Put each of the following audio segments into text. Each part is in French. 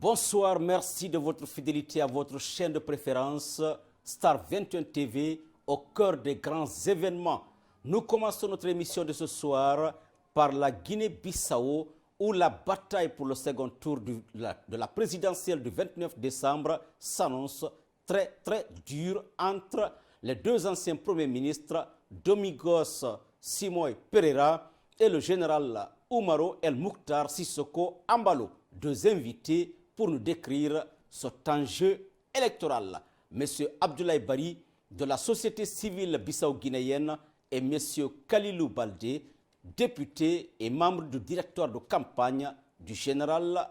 Bonsoir, merci de votre fidélité à votre chaîne de préférence, Star 21 TV, au cœur des grands événements. Nous commençons notre émission de ce soir par la Guinée-Bissau, où la bataille pour le second tour de la présidentielle du 29 décembre s'annonce très dure entre les deux anciens premiers ministres, Domingos Simoei Pereira et le général Umaro El Mokhtar Sissoko Embalo, deux invités pour nous décrire cet enjeu électoral. Monsieur Abdoulaye Bari de la société civile bissau-guinéenne et Monsieur Kalilou Baldé, député et membre du directoire de campagne du général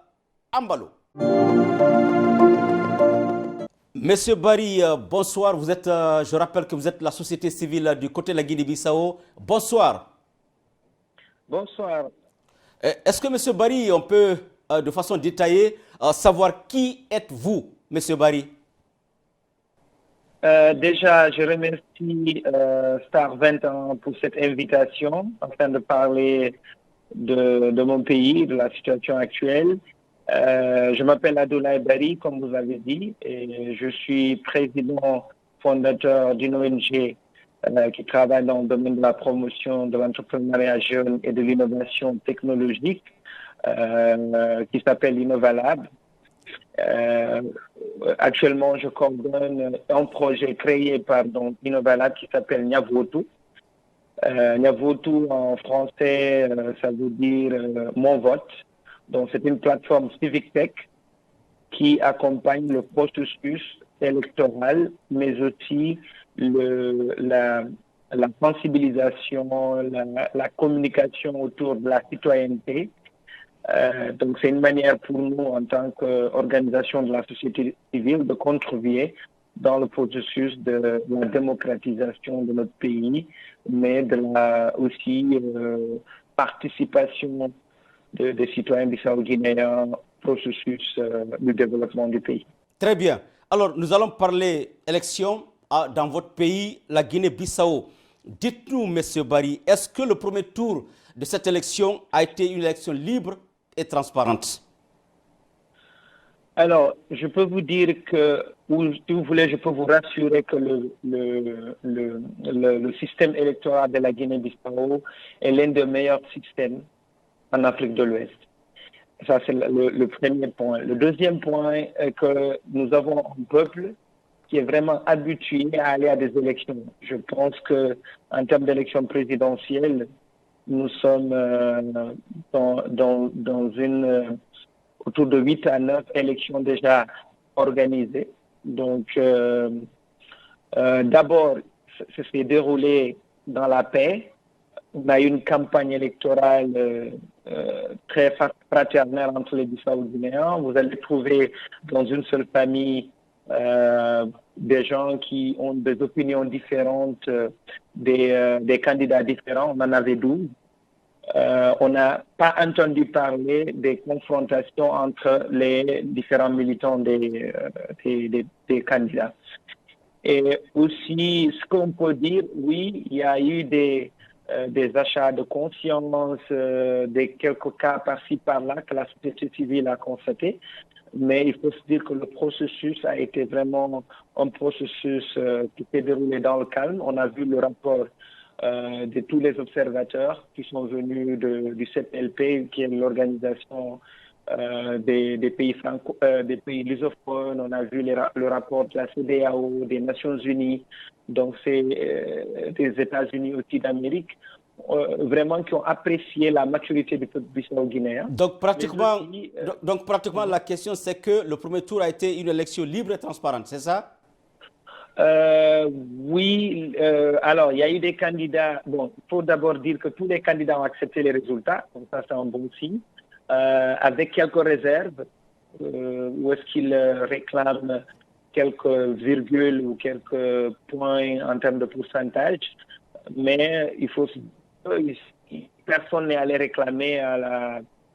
Embalo. Monsieur Bari, bonsoir. Vous êtes, je rappelle que vous êtes la société civile du côté de la Guinée-Bissau. Bonsoir. Bonsoir. Est-ce que Monsieur Bari, on peut de façon détaillée savoir qui êtes-vous, Monsieur Bari? Déjà, je remercie Star 21 pour cette invitation afin de parler de mon pays, de la situation actuelle. Je m'appelle Abdoulaye Bari, comme vous avez dit, et je suis président fondateur d'une ONG qui travaille dans le domaine de la promotion de l'entrepreneuriat jeune et de l'innovation technologique, qui s'appelle Innovalab. Actuellement, je coordonne un projet créé par Innovalab qui s'appelle Nyavotu. Nyavotu en français, ça veut dire mon vote. Donc, c'est une plateforme civic tech qui accompagne le processus électoral, mais aussi la sensibilisation, la communication autour de la citoyenneté. Donc, c'est une manière pour nous, en tant qu'organisation de la société civile, de contribuer dans le processus de la démocratisation de notre pays, mais de la aussi participation des citoyens bissau-guinéens au processus du développement du pays. Très bien. Alors, nous allons parler élection dans votre pays, la Guinée-Bissau. Dites-nous, M. Bari, est-ce que le premier tour de cette élection a été une élection libre et transparente? Alors, je peux vous dire que, ou si vous voulez, je peux vous rassurer que le système électoral de la Guinée-Bissau est l'un des meilleurs systèmes en Afrique de l'Ouest. Ça, c'est le premier point. Le deuxième point est que nous avons un peuple qui est vraiment habitué à aller à des élections. Je pense qu'en termes d'élections présidentielles, nous sommes autour de 8 à 9 élections déjà organisées. Donc, d'abord, ça s'est déroulé dans la paix. On a eu une campagne électorale très fraternelle entre les Bissau-Guinéens. Vous allez trouver dans une seule famille des gens qui ont des opinions différentes, des candidats différents. On en avait 12. On n'a pas entendu parler des confrontations entre les différents militants des candidats. Et aussi, ce qu'on peut dire, oui, il y a eu des achats de conscience, des quelques cas par-ci par-là que la société civile a constaté. Mais il faut se dire que le processus a été vraiment un processus qui s'est déroulé dans le calme. On a vu le rapport de tous les observateurs qui sont venus du CPLP, qui est l'organisation des pays lusophones. On a vu le rapport de la CEDEAO, des Nations Unies, donc c'est des États-Unis aussi d'Amérique, vraiment qui ont apprécié la maturité du peuple bissau-guinéen. Donc pratiquement, la question c'est que le premier tour a été une élection libre et transparente, c'est ça? Oui, alors il y a eu des candidats. Bon, il faut d'abord dire que tous les candidats ont accepté les résultats, donc ça c'est un bon signe, avec quelques réserves, où est-ce qu'ils réclament quelques virgules ou quelques points en termes de pourcentage, mais il faut personne n'est allé réclamer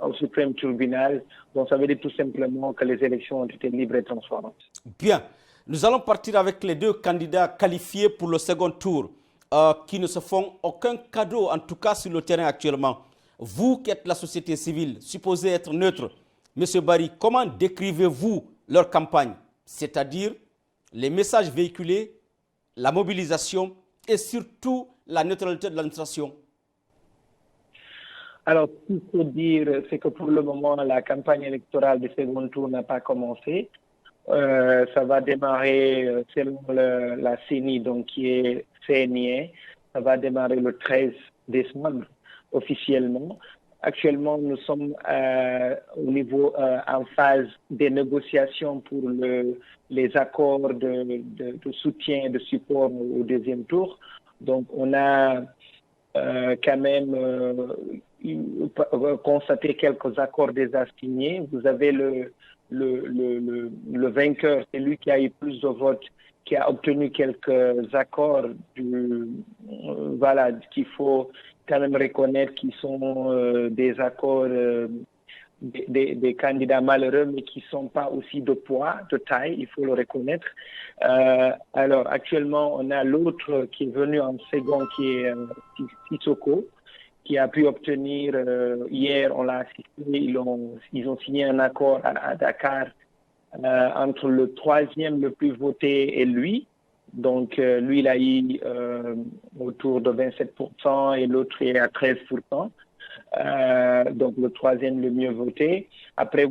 au Suprême Tribunal, donc ça veut dire tout simplement que les élections ont été libres et transparentes. Bien. Nous allons partir avec les deux candidats qualifiés pour le second tour, qui ne se font aucun cadeau, en tout cas sur le terrain actuellement. Vous qui êtes la société civile, supposée être neutre, Monsieur Barry, comment décrivez-vous leur campagne, c'est-à-dire les messages véhiculés, la mobilisation et surtout la neutralité de l'administration? Alors, ce qu'il faut dire, c'est que pour le moment, la campagne électorale du second tour n'a pas commencé. Ça va démarrer selon la CENI, donc qui est CNIE. Ça va démarrer le 13 décembre officiellement. Actuellement, nous sommes en phase des négociations pour les accords de soutien et de support au deuxième tour. Donc, on a quand même constaté quelques accords déjà signés. Vous avez le vainqueur, c'est lui qui a eu plus de votes, qui a obtenu quelques accords qu'il faut quand même reconnaître qui sont des accords des candidats malheureux, mais qui ne sont pas aussi de poids, de taille, il faut le reconnaître. Alors, actuellement, on a l'autre qui est venu en second, qui est Sissoko, qui a pu obtenir, hier, on l'a assisté, ils ont signé un accord à Dakar entre le troisième le plus voté et lui. Donc, lui, il a eu autour de 27% et l'autre est à 13%. Donc, le troisième le mieux voté. Après,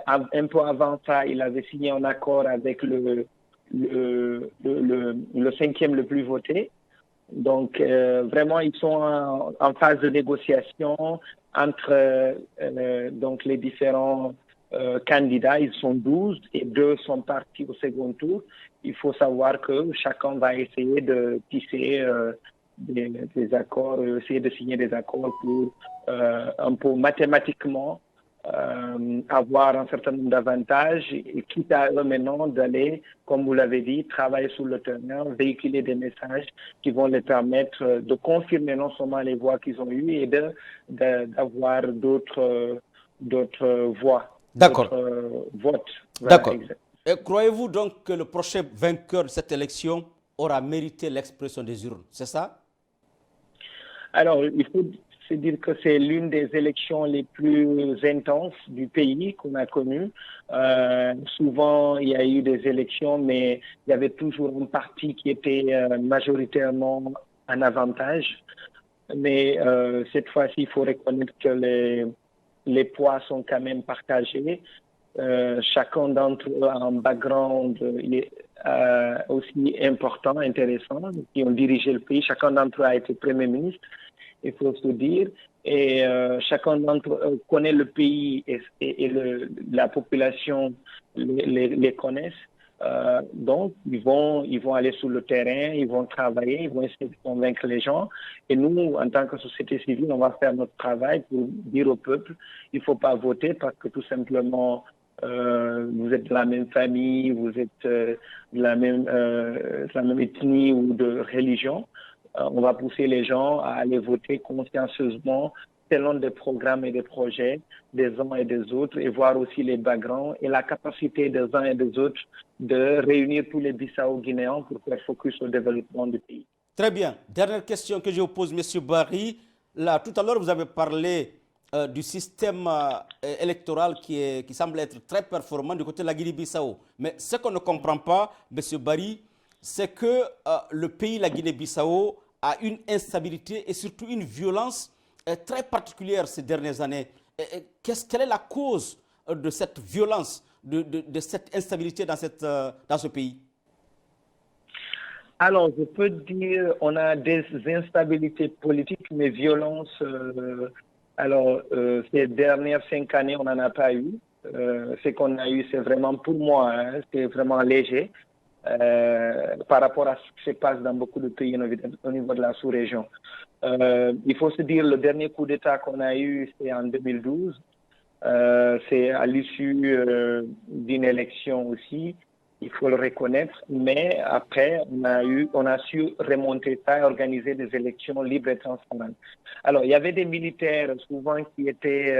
un peu avant ça, il avait signé un accord avec le cinquième le plus voté. Donc, vraiment, ils sont en phase de négociation entre donc les différents candidats. Ils sont 12 et 2 sont partis au second tour. Il faut savoir que chacun va essayer de tisser des accords, essayer de signer des accords pour un peu mathématiquement avoir un certain nombre d'avantages et quitte à eux maintenant d'aller, comme vous l'avez dit, travailler sur le terrain, véhiculer des messages qui vont les permettre de confirmer non seulement les voix qu'ils ont eues et d'avoir d'autres voix, d'autres votes. Voilà, d'accord. Et croyez-vous donc que le prochain vainqueur de cette élection aura mérité l'expression des urnes, c'est ça? Alors, il faut se dire que c'est l'une des élections les plus intenses du pays qu'on a connues. Souvent, il y a eu des élections, mais il y avait toujours un parti qui était majoritairement en avantage. Mais cette fois-ci, il faut reconnaître que les poids sont quand même partagés. Chacun d'entre eux a un background aussi important, intéressant, qui ont dirigé le pays. Chacun d'entre eux a été Premier ministre, il faut se dire. Et chacun d'entre eux connaît le pays et la population les connaissent. Donc, ils vont aller sur le terrain, ils vont travailler, ils vont essayer de convaincre les gens. Et nous, en tant que société civile, on va faire notre travail pour dire au peuple, il ne faut pas voter parce que tout simplement, vous êtes de la même famille, vous êtes de la même ethnie ou de religion. On va pousser les gens à aller voter consciencieusement selon des programmes et des projets des uns et des autres et voir aussi les backgrounds et la capacité des uns et des autres de réunir tous les Bissau-Guinéens pour faire focus sur le développement du pays. Très bien. Dernière question que je vous pose, M. Barry. Là, tout à l'heure, vous avez parlé du système électoral qui semble être très performant du côté de la Guinée-Bissau. Mais ce qu'on ne comprend pas, M. Barry, c'est que le pays, la Guinée-Bissau, a une instabilité et surtout une violence très particulière ces dernières années. Quelle est la cause de cette violence, de cette instabilité dans ce pays? Alors, je peux dire on a des instabilités politiques, mais violence, ces dernières 5 années, on n'en a pas eu. Ce qu'on a eu, c'est vraiment, pour moi, c'est vraiment léger par rapport à ce qui se passe dans beaucoup de pays au niveau de la sous-région. Il faut se dire, le dernier coup d'État qu'on a eu, c'est en 2012. C'est à l'issue d'une élection aussi, il faut le reconnaître. Mais après, on a su remonter ça et organiser des élections libres et transparentes. Alors, il y avait des militaires souvent qui étaient,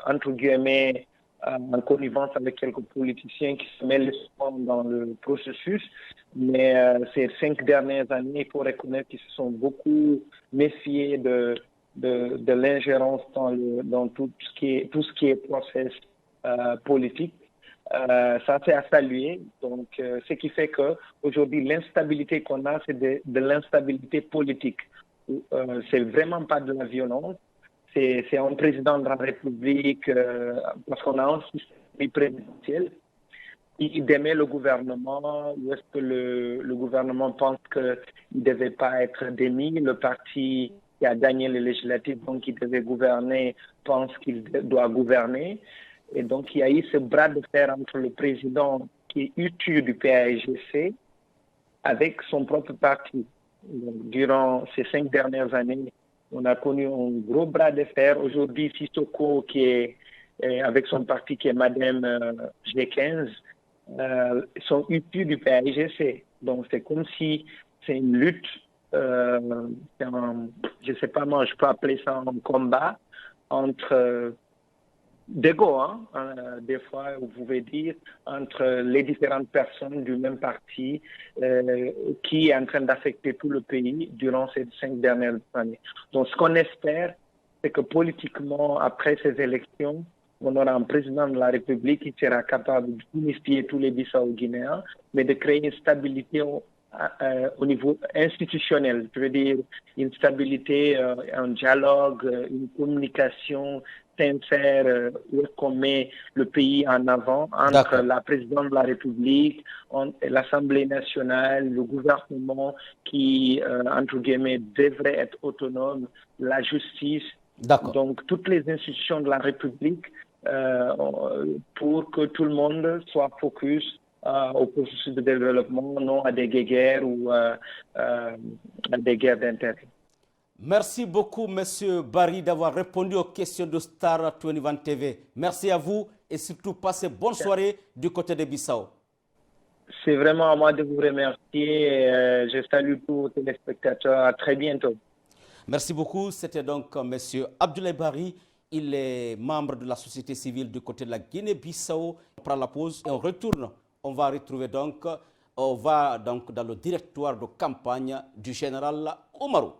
entre guillemets, en connivence avec quelques politiciens qui se mêlent dans le processus. Mais ces 5 dernières années, il faut reconnaître qu'ils se sont beaucoup méfiés de de l'ingérence dans tout ce qui est process politique. Ça, c'est à saluer. Donc, ce qui fait qu'aujourd'hui, l'instabilité qu'on a, c'est de l'instabilité politique. C'est vraiment pas de la violence. C'est un président de la République, parce qu'on a un système présidentiel. Il démet le gouvernement, ou est-ce que le gouvernement pense qu'il ne devait pas être démis? Le parti qui a gagné les législatives, donc qui devait gouverner, pense qu'il doit gouverner. Et donc, il y a eu ce bras de fer entre le président qui est issu du PAIGC avec son propre parti. Donc, durant ces 5 dernières années, on a connu un gros bras de fer. Aujourd'hui, Sissoko, qui est avec son parti qui est Madame G15, sont issus du PAIGC. Donc, c'est comme si c'est une lutte, je ne sais pas moi, je peux appeler ça un combat entre d'ego, des fois, vous pouvez dire, entre les différentes personnes du même parti qui est en train d'affecter tout le pays durant ces 5 dernières années. Donc, ce qu'on espère, c'est que politiquement, après ces élections, on aura un président de la République qui sera capable d'unifier tous les Bissau-Guinéens, mais de créer une stabilité au niveau institutionnel. Je veux dire, une stabilité, un dialogue, une communication sincère, où est-ce qu'on met le pays en avant entre la présidente de la République, l'Assemblée nationale, le gouvernement qui, entre guillemets, devrait être autonome, la justice, donc toutes les institutions de la République, pour que tout le monde soit focus au processus de développement, non à des guerres ou à des guerres d'intérêt. Merci beaucoup, Monsieur Barry, d'avoir répondu aux questions de Star 21 TV. Merci à vous et surtout passez bonne soirée du côté de Bissau. C'est vraiment à moi de vous remercier. Je salue tous les téléspectateurs. À très bientôt. Merci beaucoup. C'était donc Monsieur Abdoulaye Barry. Il est membre de la société civile du côté de la Guinée-Bissau. On prend la pause et on retourne. On va dans le directoire de campagne du général Oumarou.